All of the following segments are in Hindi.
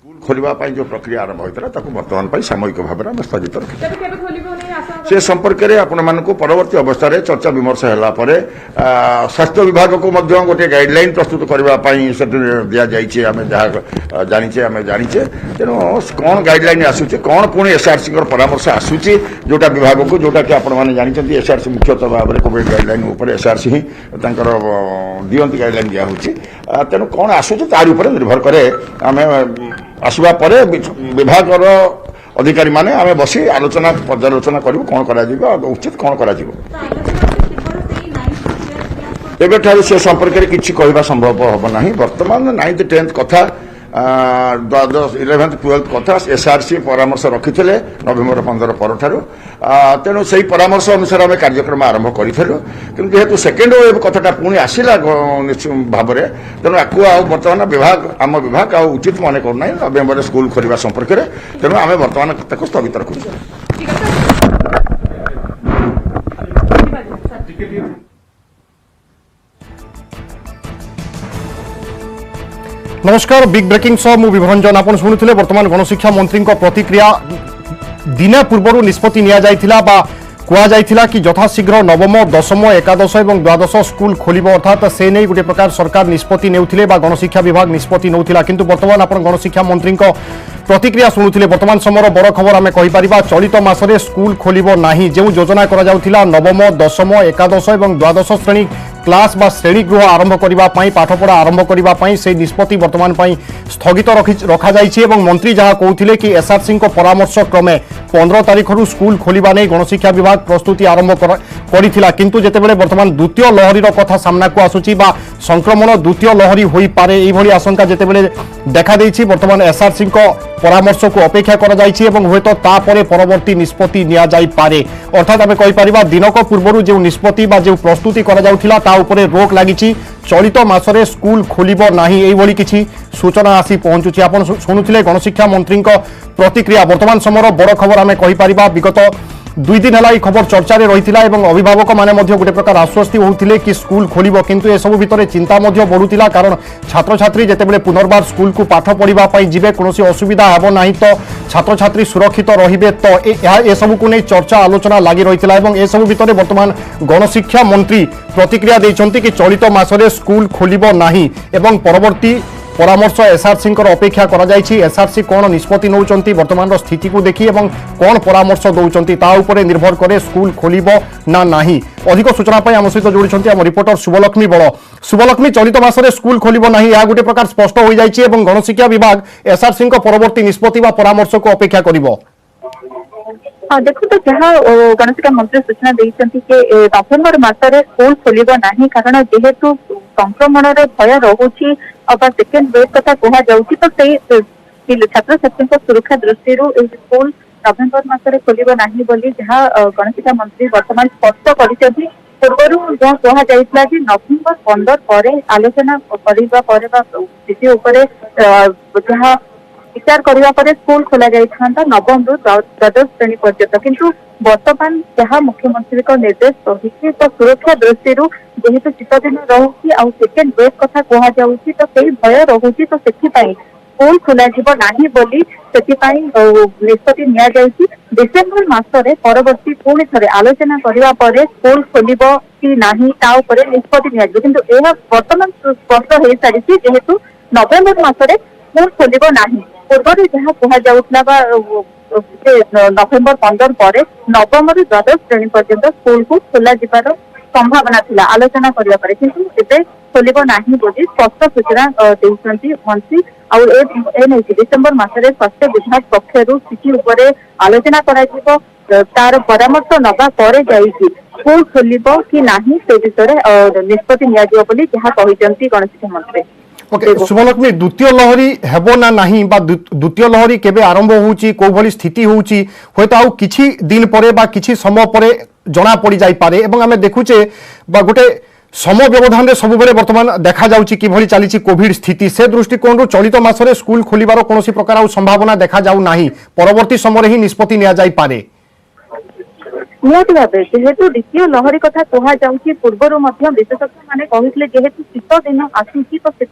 खोलने जो प्रक्रिया आरंभ होता है बर्तमान सामयिक भाव में स्थगित रखी से संपर्क में आपण परवर्ती अवस्था चर्चा विमर्श होगापर स्वास्थ्य विभाग को गोटे गाइडलाइन प्रस्तुत करने दि जाइए आम जहाँ जानीचे तेणु कौन गाइडलाइन आसूचे कौन पुणी एसआरसी परामर्श आसूची जोटा विभाग को जोटा कि आपने जानते एसआरसी मुख्यतः भाव में कोविड गाइडलाइन एसआरसी ही दियंती गाइडलाइन दिया तेणु कौन आसूचे तार निर्भर करे आम आसवा परे विभाग अधिकारी माने आमे बसी आलोचना पर्यालोचना करू कौन करा उचित कौन करा एबेठारु से संपर्क में किसी कहवा संभव हम ना बर्तमान 9th 10th कथा 11th 12th कथा एसआरसी परामर्श रखी नवेम्बर 15 पर तेणु से परामर्श अनुसार आम कार्यक्रम आरंभ करूँ कि जेहेतु सेकेंड वेव कथाटा पुणी आसला भाव में तेणु आपको बर्तमान विभाग आम विभाग उचित मन करना नवेम्बर स्कूल खोलने संपर्क में तेणु आम बर्तमान स्थगित रखु। नमस्कार बिग ब्रेकिंग सह मु विभरंजन आपण शुणुले वर्तमान गणशिक्षा मंत्री प्रतिक्रिया दिने पूर्व निष्पत्ति निया जाइथिला बा कुआ जाइथिला कि यथाशीघ्र नवम दशम एकादश और द्वादश स्कूल खोलिबो अर्थात से नहीं गोटे प्रकार सरकार निष्पत्ति नेउथिले बा गणशिक्षा विभाग निष्पत्ति नौथिला किंतु वर्तमान आपण गणशिक्षा मंत्री प्रतिक्रिया शुणुले वर्तमान समय बड़ खबर आम कहीपर चलित मासरे स्कूल खोलिबो नाही जो योजना करा जाउथिला नवम दशम एकादश और द्वादश श्रेणी क्लास बा श्रेणी गृह आरंभ करने पाठपढ़ा आरंभ करने से निष्पत्ति वर्तमान स्थगित रखा जाइए और मंत्री जहाँ कहते कि एसआरसी परामर्श क्रमे 15 तारीख स्कूल खोलिबा नहीं गणशिक्षा विभाग प्रस्तुति आरंभ करथिला किंतु जेतेबेले वर्तमान द्वितीय लहरी कथा सामना को आसुची बा संक्रमण द्वितीय लहरी होई पारे एई भली आशंका जेतेबेले देखा देइछि वर्तमान एसआरसी परामर्श को अपेक्षा करा जाइछि एवं हेतु तापरे परवर्ती निष्पत्ति निया जाई पारे अर्थात आमे कहि परिबा दिनक पूर्वरु जे निष्पत्ति बा जे प्रस्तुति करा जाउथिला ता उपरे रोक लागिछि चलित मासरे स्कूल खोलिबो नाही एई भली किछि सूचना आसी पहुंचुछि आपण सुनुथिले गणशिक्षा मंत्री प्रतिक्रिया वर्तमान समय बड़ खबर आमे कहि परिबा विगत 2 दिन है खबर चर्चा रही अभिभावक माने गोटे प्रकार आश्वस्ति होते कि स्कूल खोलिबो किंतु ए सब भितर चिंता बढ़ुला कारण छात्र छात्री जितेबाला पुनर्बार स्कूल को पाठ पढ़ाई जीवे कौन असुविधा हेब ना तो छात्र छात्री सुरक्षित रे तो ए सब को नहीं चर्चा आलोचना लगी रही ए सब भितर वर्तमान गणशिक्षा मंत्री प्रतिक्रिया देइछन्ति कि चलित मासरे स्कूल खोलिबो नाही एवं परवर्ती परामर्श एसआरसी अपेक्षा करा जाइछि एसआरसी कौन निष्पत्ति नौचंती वर्तमान स्थिति को देखी एवं कौन परामर्श दौरान ता उपरे निर्भर करे स्कूल खोलिबो ना नाही। अधिक सूचना पाई आम सहित जोड़ी आम रिपोर्टर शुभलक्ष्मी बड़। शुभलक्ष्मी चलित मासरे स्कूल खोलिबो नाही या गोटे प्रकार स्पष्ट हो जाइछि एवं गणशिक्षा विभाग एसआरसी परवर्ती निष्पत्ति वा परामर्श को अपेक्षा करिबो। हाँ देखो तो जहाँ गणशिक्षा मंत्री सूचना देइछन्ति कि नवेम्बर मासरे स्कूल खोलिबो नाही कारण जेहेतु संक्रमण भय रहुछि सेकेंड वेव कथा कह जाउछि तो छात्र छात्री सुरक्षा दृष्टि स्कूल नवेम्बर मासरे खोलिबो नाही बोली जहाँ गणशिक्षा मंत्री वर्तमान स्पष्ट करिसेंति पूर्व जहाँ कह जाइछला कि नवेम्बर 15 पर आलोचना करिबा पर स्थिति उपरे जहाँ विचार करने पर स्कूल खोल जाता नवम रु द्वादश श्रेणी पर्यंत किंतु वर्तमान जहाँ मुख्यमंत्री निर्देश रही तो सुरक्षा दृष्टि जेहेतु शीत दिन रोचे आउ सेकेंड वेव कथा कह जाऊँगी तो सही भय रोचे तो स्कूल खोल बोली निष्पत्ति डिसेम्बर मासरे परवर्ती पुणी थे आलोचना करने पर स्कूल खोल कि नहीं निष्पत्ति किंतु यह वर्तमान स्पष्ट हो सारी जेहेतु नवेम्बर मासरे स्कूल खोल नहीं पूर्व जहाँ कह जाऊला नवेम्बर 15 पर नवम रु द्वादश श्रेणी पर्यंत स्कूल को खोल जावार संभावना थिला आलोचना करिया परे किंतु एबे खोलिबो नाही बोली स्पष्ट सूचना देउछन्ती मंत्री आ डिसेम्बर मासरे स्वास्थ्य विभाग पक्षरु स्थिति उपरे आलोचना कराजिबो तार परामर्श नबा परे जाईछि स्कूल खोलिबो कि नाही से विषय निष्पत्ति निया जिवो बोली जहाँ कहिसन्ती गणशिक्षा मंत्री। ओके शुभलक्ष्मी द्वितीय लहरी हेबो ना नाही बा द्वितीय लहरी केबे आरंभ होउची को भली स्थिति होउची होय तो किछि दिन परे बा किछि समय परे जना पड़ी जाई पारे एवं आमे देखुचे बा गोटे समय व्यवधान सब बेले वर्तमान देखा जाउची कि भली चली कोविड स्थिति से दृष्टिकोण चलित मासरे स्कूल खोलिबार कोनोसी प्रकार संभावना देखा जाउ नाही परवर्ती समय ही निष्पत्ति निया जाई पारे। निहाती भावे जेहेतु द्वितीय लहरी कथा कहुच्छी पूर्वर विशेषज्ञ मैंने कहते जेहेतु शीत दिन आसूची तो से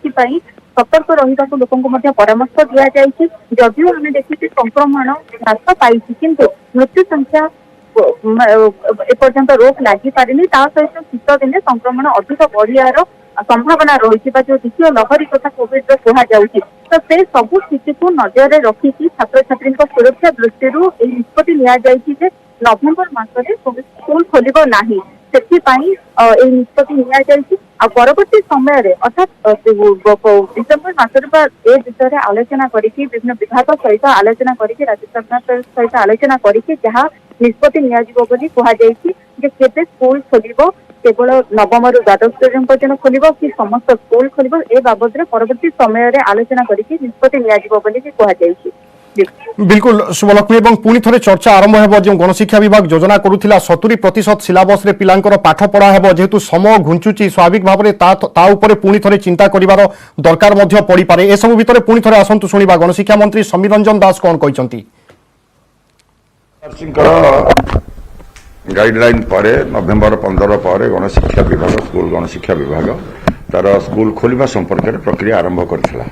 सतर्क रहा लोक परामर्श दि जाए जदिव आम देखिए संक्रमण ह्रास पाई किंतु मृत्यु संख्या एपर्यंत रोक लगी पारिनी सहित शीत दिने संक्रमण अधिक बढ़ियार संभावना रही जो द्वितीय लहरी कथा कोविड कहुच्छी तो से सबू स्थिति को नजर रखिकी छात्र छात्री सुरक्षा दृष्टि निष्पत्ति नि नवेम्बर मासरे स्कूल खोलिबो नाही से निष्पत्ति परवर्ती समय अर्थात डिसेम्बर मासरे ए विषय आलोचना करके विभिन्न विभाग सहित आलोचना करके राज्य सरकार सहित आलोचना करके जहाँ निष्पत्ति निबे स्कूल खोलिबो केवल नवम रु द्वादश पर्यटन खोलिबो कि समस्त स्कूल खोलिबो ए बाबद परवर्ती समय आलोचना करके निष्पत्ति नि बिल्कुल शुभलक्ष्मी और पुणी थे चर्चा आरंभ हो जो गणशिक्षा विभाग योजना करुला 70% सिलेबस रे पिलांकर पाठ पढ़ा हेबो जेहेतु समय घुंचुची स्वाभाविक भाव में पुणी थे चिंता करिवार दरकार मध्य पड़ी पारे ए सब भितर पुणी थे आसंतु सुनिबा गणशिक्षा मंत्री समीर रंजन दास कौन कहते गाइडलाइन पर नवेम्बर 15 पर गणशिक्षा विभाग स्कूल गणशिक्षा विभाग तार स्कूल खोलिबा संपर्क में प्रक्रिया आरंभ करथिला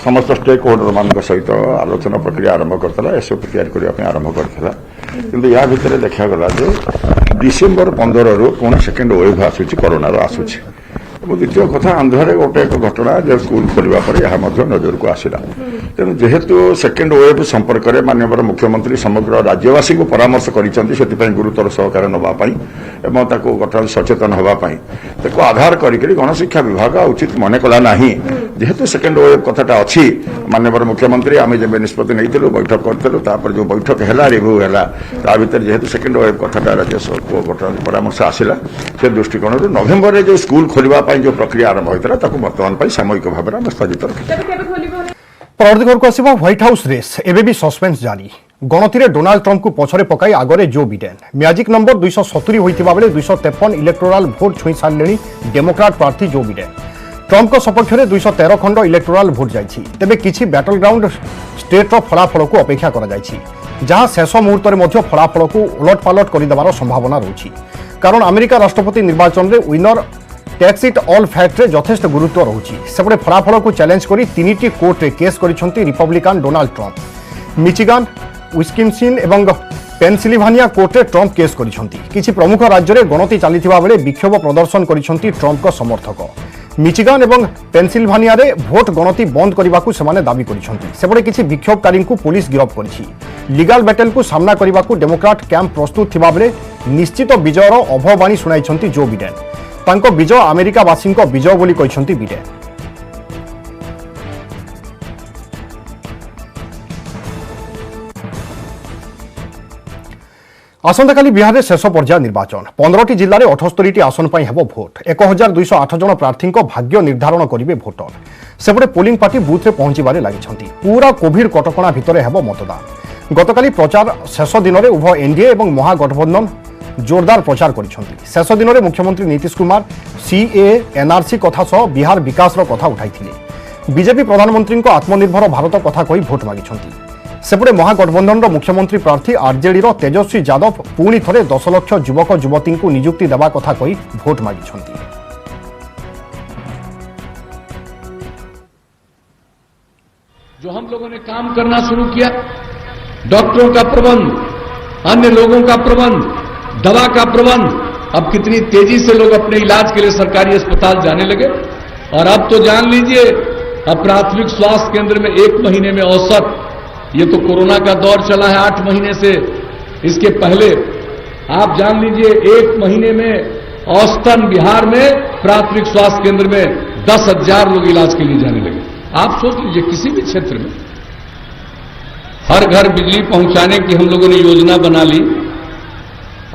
समस्त स्टेक होल्डर मान सहित आलोचना प्रक्रिया आरंभ करता एसओपी तैयार करने आरंभ करता किंतु या भितर देखा गला डिसेम्बर 15 रु पुणी सेकेंड वेव आसूची कोरोनार आसूची द्वितीय कथा आंध्र गोटे एक घटना जो स्कूल खोलिबा पर यह नजर को आसला तेणु जेहेतु सेकेंड वेव संपर्क में माननीय मुख्यमंत्री समग्र राज्यवासी को परामर्श कर गुरुतर सहकार नापी गठन सचेतन होगापी आधार करके गणशिक्षा विभाग उचित मन कला ना जेहेतु सेकेंड वेव कथाटा अच्छी माननीय मुख्यमंत्री आम जब निष्पत्ति नहीं बैठक करूँ जो बैठक है रिव्यू है भर जेहेतु सेकेंड वेव कथाटा राज्य गठन परामर्श आसला से दृष्टिकोण नवेम्बर में जो स्कूल खोलिबा जो प्रक्रिया आरंभ होता बर्तमान सामयिक भाव में स्थगित रखी परवर्ती घर को आसवा व्हाइट हाउस रेस एबे भी सस्पेंस जारी गणति डोनाल्ड ट्रंप को पछरे पकाई आगरे जो बिडेन मैजिक नंबर 270 होइतिबा बेले 253 इलेक्टोराल भोट छुई सारलेनी डेमोक्राट प्रार्थी जो बिडेन ट्रंप सपक्ष में 213 खंड इलेक्टोराल भोट जाइछि तेबे किछि बैटल ग्राउंड स्टेट फलाफल को अपेक्षा करा जाइछि जहां शेष मुहूर्त में फलाफल को उलटपालट कर संभावना रही कारण अमेरिका राष्ट्रपति निर्वाचन में winner takes it all fact रे यथेष्ट गुरुत्व रहुछि सेपटे फलाफल को चैलेंज करी तीनिटी कोर्ट रे केस करिसंती Republican Donald Trump Michigan Wisconsin एवं पेनसिल्वानिया कोर्ट रे ट्रंप केस करिसंती किछि प्रमुख राज्य रे गणति चलिथिबा बेले विक्षोभ प्रदर्शन करिसंती ट्रंप को समर्थक मिचिगान एवं पेनसिल्वानिया रे भोट गणति बंद करबाकू सेमाने दाबी करिसंती सेपटे किछि विक्षोभकारी को पुलिस गिरफ्त करिछि लीगल बैटल को सामना करबाकू डेमोक्राट कैंप प्रस्तुत थिबा बेले निश्चित विजयर अभवाणी सुनाइछंती जो बिडेन तांको विजय अमेरिकावासी विजय बोली कहते बिडेन आसंताकाली बिहार में शेष पर्याय निर्वाचन 15टी जिले में 78टी आसन पर हेब भोट 1208 जन प्रार्थी भाग्य निर्धारण करेंगे भोटर सेपटे पोलिंग पार्टी बुथ में पहुंचारे लगी पूरा कोविड कटकणा भितर हेब मतदान गतकाली प्रचार शेष दिन में उभय एनडीए और महागठबंधन जोरदार प्रचार करिसेंती शेष दिन में मुख्यमंत्री नीतीश कुमार सीए एनआरसी कथा सह बिहार विकास कथा उठाई बीजेपी प्रधानमंत्री आत्मनिर्भर भारत कथा कही भोट मागिछंती सेपटे महागठबंधन मुख्यमंत्री प्रार्थी आरजेडी तेजस्वी यादव पुणी थे 10 लाख युवक युवती को नियुक्ति देवा कथा कही भोट मागिछंती जो हम लोगों ने काम करना शुरू किया डॉक्टरों का प्रबंध अन्य लोगों का प्रबंध दवा का प्रबंध अब कितनी तेजी से लोग अपने इलाज के लिए सरकारी अस्पताल जाने लगे और अब तो जान लीजिए अब प्राथमिक स्वास्थ्य केंद्र में 1 महीने में औसत ये तो कोरोना का दौर चला है 8 महीने से इसके पहले आप जान लीजिए 1 महीने में औसतन बिहार में प्राथमिक स्वास्थ्य केंद्र में 10,000 लोग इलाज के लिए जाने लगे। आप सोच लीजिए किसी भी क्षेत्र में हर घर बिजली पहुंचाने की हम लोगों ने योजना बना ली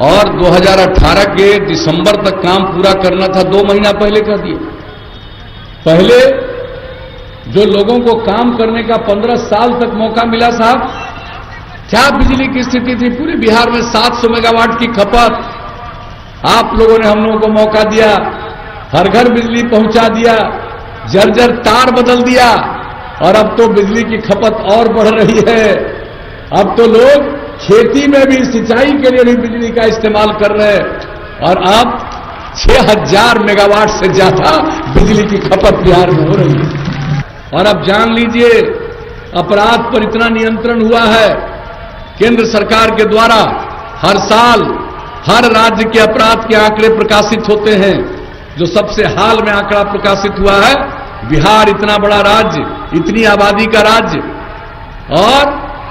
और 2018 के दिसंबर तक काम पूरा करना था 2 महीना पहले कर दिया। पहले जो लोगों को काम करने का 15 साल तक मौका मिला साहब क्या बिजली की स्थिति थी पूरे बिहार में 700 मेगावाट की खपत आप लोगों ने हम लोगों को मौका दिया हर घर बिजली पहुंचा दिया जर्जर तार बदल दिया और अब तो बिजली की खपत और बढ़ रही है। अब तो लोग खेती में भी सिंचाई के लिए भी बिजली का इस्तेमाल कर रहे हैं और अब 6000 मेगावाट से ज्यादा बिजली की खपत बिहार में हो रही है। और अब जान लीजिए अपराध पर इतना नियंत्रण हुआ है, केंद्र सरकार के द्वारा हर साल हर राज्य के अपराध के आंकड़े प्रकाशित होते हैं। जो सबसे हाल में आंकड़ा प्रकाशित हुआ है, बिहार इतना बड़ा राज्य, इतनी आबादी का राज्य, और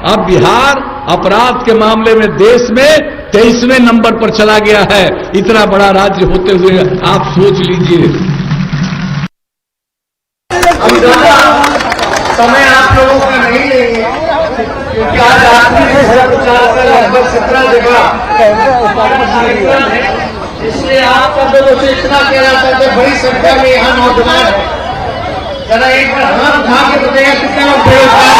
अब बिहार अपराध के मामले में देश में 23वें नंबर पर चला गया है। इतना बड़ा राज्य होते हुए आप सोच लीजिए। समय आप लोगों का नहीं लेंगे क्योंकि आज आखिरी प्रचार का लगभग 17 जगह है, इसलिए आप सब लोगों से इतना कहना चाहते हैं, बड़ी संख्या में यहाँ नौजवान है, जरा एक बार हाथ उठा के बताइए कितना लोग बेरोजगार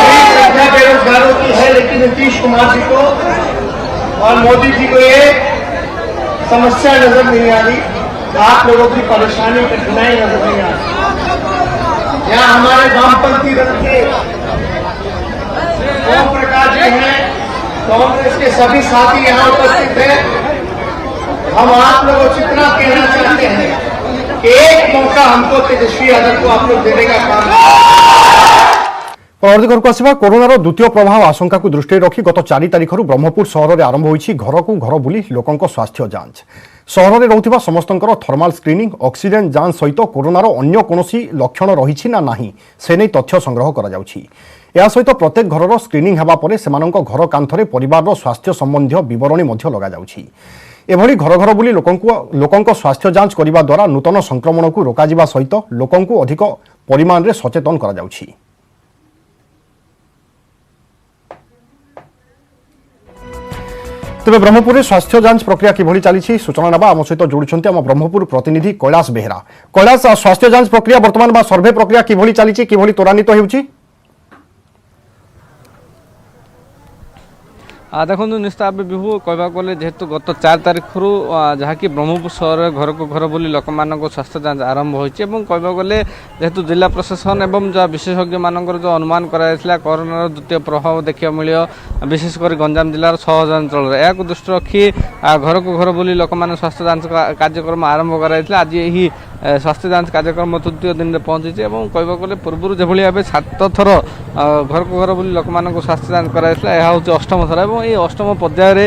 बड़ी संख्या बेरोजगारों की है। लेकिन नीतीश कुमार जी को और मोदी जी को ये समस्या नजर नहीं आ रही, आप लोगों की परेशानी कठिनाई नजर नहीं आ रही। यहाँ हमारे वामपंथी दल के ओम प्रकाश जी हैं, कांग्रेस के सभी साथी यहाँ उपस्थित हैं। हम आप लोगों से इतना कहना चाहते हैं कि एक मौका हमको तेजस्वी यादव को आप लोग देने का काम। परवर्ती खबरକୁ ଆସିବା। कोरोनार द्वितीय प्रभाव आशंका को दृष्टि रखी गत 4 तारिखରୁ ब्रह्मपुर सहर में आरंभ होईछि घर को घर बुली लोकंक स्वास्थ्य जांच। सहर में रहुथिबा समस्तंकर थर्माल स्क्रिनिंग, ऑक्सीजन जांच सहित कोरोनार अन्य कोनोसी लक्षण रहिछि ना नाही से नै तथ्य संग्रह करा जाउछि। या सहित प्रत्येक घरर स्क्रिनिंग हेबा परे सेमानंक घर कांथरे परिवारर स्वास्थ्य संबंधी विवरणी मध्य लगा जाउछि। एभली घर घर बुली लोकंक स्वास्थ्य जांच करिबा द्वारा नूतन संक्रमण को रोकाजिबा सहित लोकंकु अधिक परिमाण रे सचेतन करा जाउछि। तेज ब्रह्मपुर में स्वास्थ्य जांच प्रक्रिया किभली चली सूचना नवा आम सहित जोड़ुंट आम ब्रह्मपुर प्रतिनिधि कैलाश बेहरा। कैलाश, स्वास्थ्य जांच प्रक्रिया बर्तमान बा सर्वे प्रक्रिया किभली चली किभली त्वरान्वित होउछि? देखो निश्चित भाव विभू कहवाक गले जेहेतु गत 4 तारिखरू जहाँकि ब्रह्मपुर सहर घर को घर बोली लोक मान स्वास्थ्य जांच आरंभ होती कहवाक गले जेहेतु जिला प्रशासन एवं जहाँ विशेषज्ञ मानकर जो अनुमान कराइला कोरोनार द्वितीय प्रभाव देखा मिल विशेषकर गंजाम जिलार 6000 अंचल या दृष्टि रखी घर को घर बोली लोक मान स्वास्थ्य जांच कार्यक्रम आरंभ कराइला। आज यही स्वास्थ्य जांच कार्यक्रम तृतीय दिन में पहुंची कहवाक गले पूर्व जो भाई 7 थर घर को घर बोली लोक मान स्वास्थ्य जांच कराइला यह हूँ 8म थर और ये 8म पर्यायर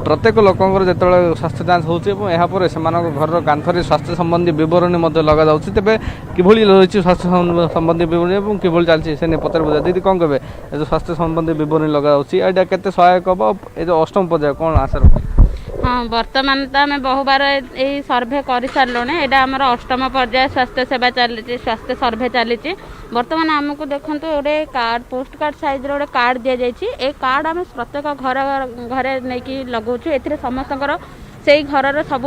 प्रत्येक लोकंर जो स्वास्थ्य जांच होपर से घर कांथरे स्वास्थ्य संबंधी बरणी लगा जाऊँगी। तेज किभली रही स्वास्थ्य संबंधी बरणी और किभली चलती से पचार बुझा दीदी कौन कहे जो स्वास्थ्य संबंधी बरणी लगा जाऊँगी केते सहायक हम ये जो 8म पर्याय कौन आशा रखी? हाँ, बर्तमान तो आम बहु बार यही सर्भे कर सारे यहाँ आमर 8म पर्याय स्वास्थ्य सेवा चली स्वास्थ्य सर्भे चली। बर्तमान आमको देखो गोटे कार्ड पोस्ट कार्ड साइज गोटे कार्ड दि जाए कार्ड आम प्रत्येक घर घरे नहीं लगाऊँ ए समस्त से घर सब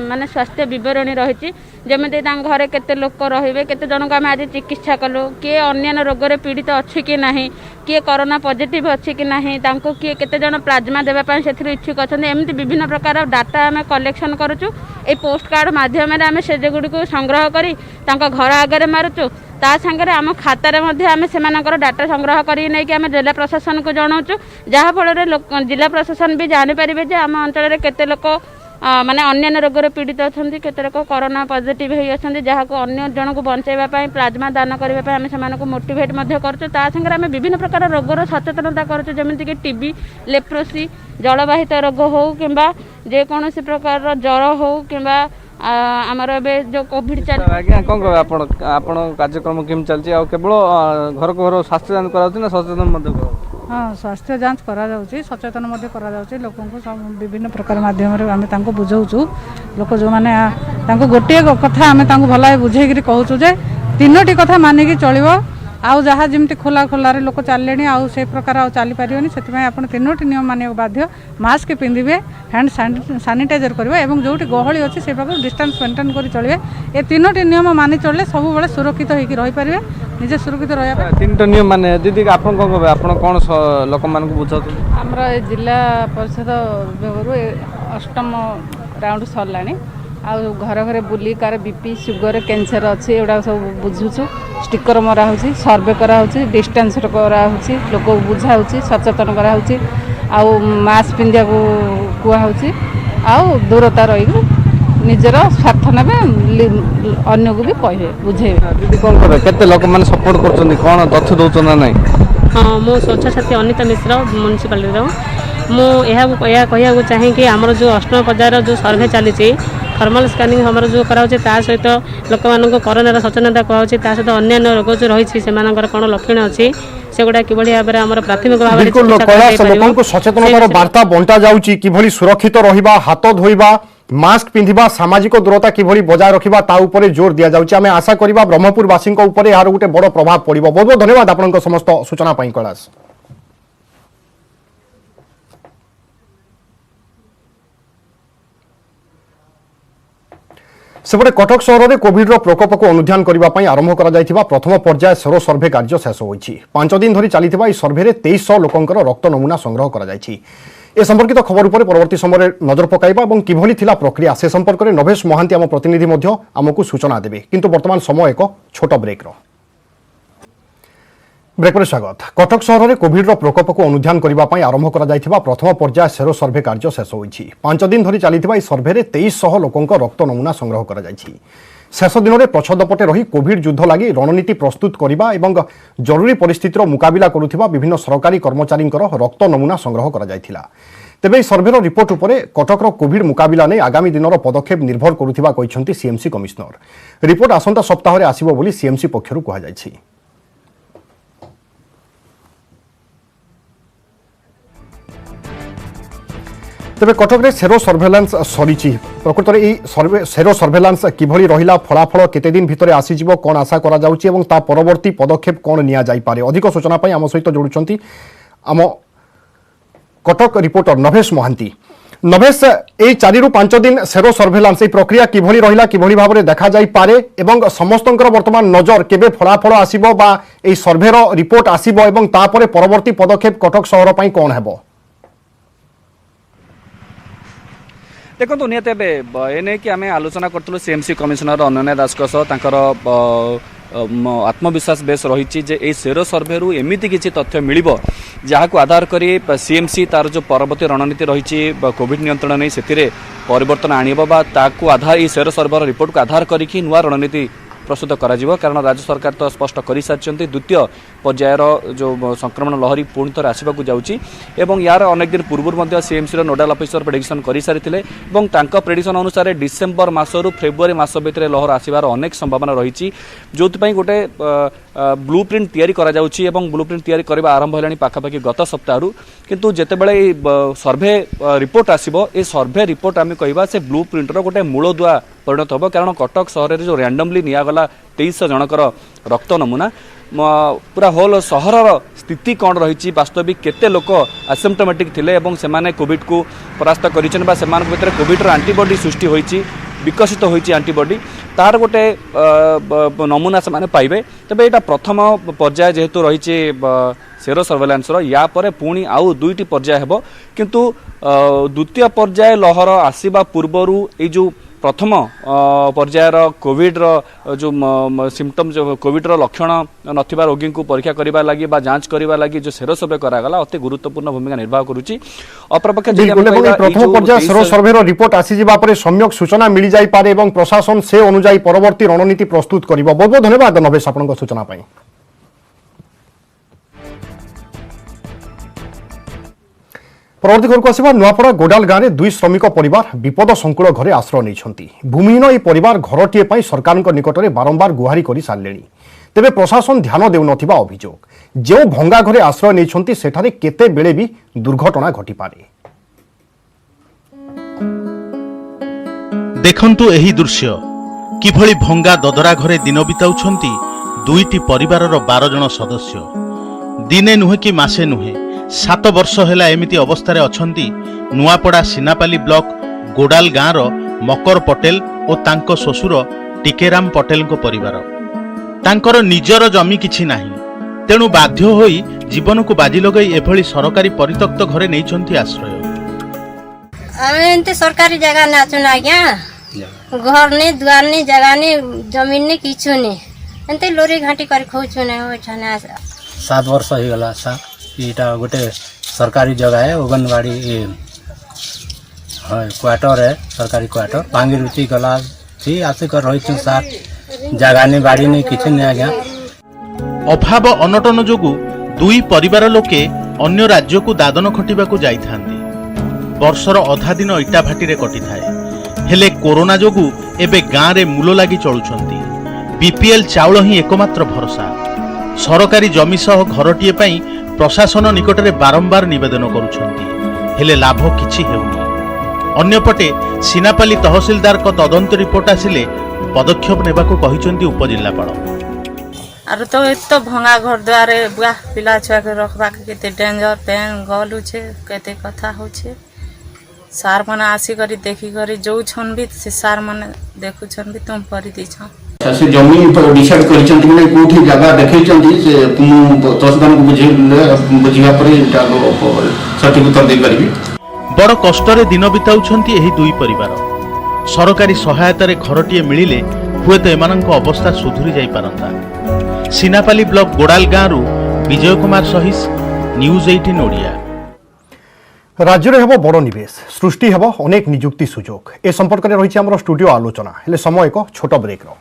माने स्वास्थ्य बरणी रही जमी घरे केते लोक रे केते जन को आम आज चिकित्सा कलु किए अन्य रोग में पीड़ित अच्छी कि ना किए कोरोना पॉजिटिव अच्छी कि ना किए केते जन प्लाज्मा देवाई से इच्छुक अच्छा एमती विभिन्न प्रकार डाटा आम कलेक्शन करुचु। ए पोस्ट कार्ड माध्यम आम से गुड़ी को संग्रह करी घर आगे मारुचु ता सागर आम खातार आम से डाटा संग्रह कर जिला प्रशासन को जनाऊँ जहाँफल जिला प्रशासन भी जानीपर आम अंचल केते लोक माने अन्य रोग में पीड़ित अच्छा केते लोक कोरोना पॉजिटिव होती जहाँ को अन्य जन को बचाइवाई प्लाज्मा दान करने आम से मोटिवेट कर आम विभिन्न प्रकार रोगर सचेतनता करमती टीबी लेप्रोसी जलवाहित रोग हो कि जेकोसी प्रकार ज्वर हो कि आमर जो कोविड चल आज्ञा कौन कहे आपण कार्यक्रम केम चलती केवल घर को घर स्वास्थ्य जांच करा सचेतन हाँ स्वास्थ्य जांच करा जाउची सचेतन करा जाउची लोगों को विभिन्न प्रकार माध्यम आम बुझाऊँ लोक जो मैंने गोटे कथा आम भल बुझे कहूँ जे 3टी कथा मानिकी चलो आउ जहाँ जमी खोला खोलार लोक चलिले आउ से प्रकार आउ चली पारे से 3टी नियम मानिक बाध्य मास्क पिंधे हैंड सानिटाइजर करेंगे और जो गहली अच्छी से डिस्टेंस मेंटेन कर चलिए ये 3टी नियम मानि चलिए सब बड़े सुरक्षित होकर रहीपर निजे सुरक्षित रहा 3टा नियम माने दीदी आप कौन लोक मान बुझा आमर जिला परिषद विभाग 8म राउंड सरला आउ घर घर बुली कार बीपी सुगर कैंसर अच्छी एगुड़ा सब बुझुचु स्टिकर मरा होची सर्वे करा होची डिस्टेंस करा होची लोक बुझा होची सचेतन करा होची आउ मास्क पिंधिया को कुआ होची आउ दूरता रही निजर स्वार्थ नेबे अन्य को भी कहे बुझेबे दीदी कौन करे केते लोक माने सपोर्ट करछन कोन तथ्य दउछन ना नहीं हाँ मो स्वच्छ साथी अनिता मिश्र म्युनिसिपालिटी यह कहूँ चाहे कि आमर जो अष्टम पर्यायर जो सर्वे चली थर्मल स्कानिंग हमारे जो कराऊे ता सहित लोक मान कोरोनार सचेतनता कहूँ ता सहित अन्य रोग जो रही से कौन लक्षण अच्छी सेगुड़ा किभली भाव में आम प्राथमिक भाव बिल्कुल कैलाश लोक सचेतनतार वार्ता बंटा जाउची किभली सुरक्षित रहिबा हाथ धोइबा मास्क पिंधिबा सामाजिक दूरता किभली बजाय रखिबा ता उपरे जोर दिया जाउची आमे आशा करिबा ब्रह्मपुर वासींक उपरे यार गुटे बड़ प्रभाव पड़िबो। बहुत बहुत धन्यवाद आपनक समस्त सूचना पई कैलाश। सेपटे कटक सहर में कोविड प्रकोप को अनुध्यान करने आरंभ कर प्रथम पर्याय सेरो सर्भे कार्य शेष होती 5 दिन धरी चली सर्भे 2300 लोकंर रक्त नमूना संग्रह कर संपर्कित खबर पर परवर्ती समय नजर पकाइबा और किभली थिला प्रक्रिया से संपर्क में नभेश महांती आम प्रतिनिधि आमको सूचना देवे किंतु वर्तमान समय एक छोट ब्रेक्र ब्रेक पर स्वागत। कटक सहर में कोविड प्रकोप को अनुध्यान करने आरंभ कर प्रथम पर्याय सेरो सर्भे कार्य शेष होती 5 दिन धरी चली सर्भे 2300 लोकंर रक्त नमूना संग्रह कर शेष दिन में पछदपटे रही कोविड युद्ध लगी रणनीति प्रस्तुत करने और जरूरी परिस्थितिर मुकाबिला करुवा विभिन्न सरकारी कर्मचारी रक्त नमूना संग्रह कर तेबे सर्भेर रिपोर्ट उपरे कटकर कोविड मुकाबिला नहीं आगामी दिन पदक्षेप निर्भर करुवा सीएमसी कमिशनर रिपोर्ट आसंता सप्ताह आसिबो बोली सीएमसी पक्षरु कहा जायछि। तेरे कटक में सेरो सर्भेलांस सरी प्रकृत में सेरो सर्भेलांस किभली रहिला फलाफल केते दिन भितर आसीजिवो कौन आशा करा जाउची एवं ता परवर्ती पदक्षेप कौन निया जाई पारे अधिक सूचना पाई आम सहित जोड़ुछंती आम कटक रिपोर्टर नभेश महांती। नभेश ए 4 रु 5 दिन सेरो सर्भेलांस ए प्रक्रिया किभली रहिला किभली भाव में देखा जाई पारे एवं समस्तंकर वर्तमान नजर केबे फलाफल आसीबो बा ए सर्भेर रिपोर्ट आसीबो एवं ता परे परवर्ती पदक्षेप कटक शहर पई कौन हेबो। देखो निहत एने कि आम आलोचना करूँ सीएमसी कमिशनर अनन्या दास आत्मविश्वास बेस रही जे सेरो सर्भे रु एमती किसी तथ्य मिल जहाँ को आधार कर सीएमसी तार जो परवर्ती रणनीति रही कोविड नियंत्रण नहीं से परिवर्तन आणव आधार ये सेरो सर्भे रिपोर्ट को आधार करके नुआ रणनीति प्रस्तुत करा कारण राज्य सरकार तो स्पष्ट कर सारी द्वितीय पर्यायर जो संक्रमण लहरी पुणी थर आसवाक जाऊँगी और यार अनेक दिन पूर्व सीएमसी नोडाल ऑफिसर प्रेडिक्शन कर सारी प्रेडिक्शन अनुसार डिसेम्बर मसरू फेब्रुआरी मस भितर लहर आसबार अनेक संभावना रही जो गोटे ब्लू प्रिंट तैयारी करा जाउची एवं ब्लू प्रिंट तैयारी करबा आरंभ होलानी पाखापाखि गत सप्ताह किंतु जेतेबेले सर्भे रिपोर्ट आसीबो ए सर्भे रिपोर्ट आम कहबा से ब्लू प्रिंटर गोटे मूलदुआ परिणत होबो कारण कटक सहर जो रैंडमली नियागला 2300 जनकर रक्त नमूना पूरा होल सहर स्थिति कौन रही वास्तविक केते लोक एसिम्प्टोमेटिक थिले एवं सेमाने कोविड को परास्त करिसेन बा सेमान भितर कोविड रो एंटीबॉडी सृष्टि होईची विकसित होईची एंटीबॉडी तार गोटे नमूना से पाइबे तबे एटा प्रथम पर्याय जेहेतु रही सेरो सर्वेलांस या परे पुणी आउ 2टी पर्याय हेबो किंतु द्वितीय पर्याय लहर आसीबा पूर्वरु ए जो प्रथम पर्यायर कोविड जो सिम्पटम जो कोविड लक्षण नथिबा रोगी को परीक्षा करबा लागि बा जांच करबा लागि जो सेरो सर्वे करागला अति गुरुत्वपूर्ण भूमिका निर्वाह करूची। अपरपक्ष प्रथम पर्याय सेरो सर्वे रिपोर्ट आसी जिबा परे सम्यक सूचना मिल जाई पारे एवं प्रशासन से अनुसार परवर्ती रणनीति प्रस्तुत करिबो। बहुत बहुत धन्यवाद नभेश आपन सूचना पाई। परवर्ती घर को आसवा नुआपड़ा गोडाल गाँव में 2 श्रमिक परिवार विपद संकुल घरे आश्रय नहीं भूमिहीन यह परिवार घरटीए सरकार निकट में बारंबार गुहारी कर सारे तेरे प्रशासन ध्यान देउ नथिबा अभियोग जो भंगा घरे आश्रय नहीं सेठारे केते बेले भी दुर्घटना घटिपारे। देखंतु एही दृश्य किभली भंगा ददरा घरे दिन बिताउछंती 2टी परिवारर 12 जन सदस्य दिने नुहे कि मासे नुहे 7 वर्ष हैला एमिति अवस्थारे अछंती नुआपड़ा सीनापाली ब्लॉक गोडाल गाँव मकर पटेल और तांको ससुर टिकेराम पटेल को परिवार तांकर निजर जमी किछि नाही तेणु बाध्य होई जीवन को बाजी लगई एभली सरकारी परित्यक्त घरे नैछंती आश्रय। आमे एंते सरकारी जगह नाचुन आज्ञा घर ने दुआर ने जगह ने जमीन ने किछु ने एंते लोरी घाटी कर खोजु नै हो छने 7 वर्ष हो गला सा इटा गोटे सरकारी जगह है अंगनवाड़ी क्वार्टर है सरकारी क्वार्टर भांगी रुचि गला थी आसे कर रही छु सार जगह नहीं बाड़ी नहीं किछ नहीं आज्ञा अभाव अनटन जोगु दुई परिवार लोके अन्य राज्य को दादन खटिबा को जाइथांती वर्षर अधा दिन इटा भाटी रे कटि थाए हेले कोरोना जोगु एबे गाँ रे मूल लागी चलुछंती बीपीएल चाउल ही एकमात्र भरोसा सरकारी जमी सह घरटीए पई प्रशासन निकट में बारंबार निवेदन करुछंती हेले लाभ किछि हेउनी अन्यपटे सीनापाली तहसीलदार को तदंत रिपोर्ट आसिले पदक्षेप नेबाको कहिसंती उपजिल्लापाल आर तो एतो भंगा घर द्वारे बुआ पिला छुआ के रखबा के केते डेंजर पेन गलु छे केते कथा हो छे सार माने आसी करी देखी करी जो छन भी से सार माने देखु छन भी तुम परि दी छ से जमी डिसाइड करिसंती माने कोठी जगह देखैचंती से तहसीलदार को बुझिया पर सठिक उत्तर दे परिबी बड़ कष्ट दिन बिताउछंती एही दुई परिवार सरकारी सहायतार घरटीए मिलिले हुए तो एमानंक अवस्था सुधुरी जाई पारंता सीनापाली ब्लॉक गोडाल गाँव विजय कुमार सहिस न्यूज 18 ओडिया राज्य में हेब बड़ निवेश सृष्टि हेब अनेक निजुक्ति सुजोग ए संपर्क में रही स्टूडियो आलोचना हेले समय एक छोट ब्रेक रो।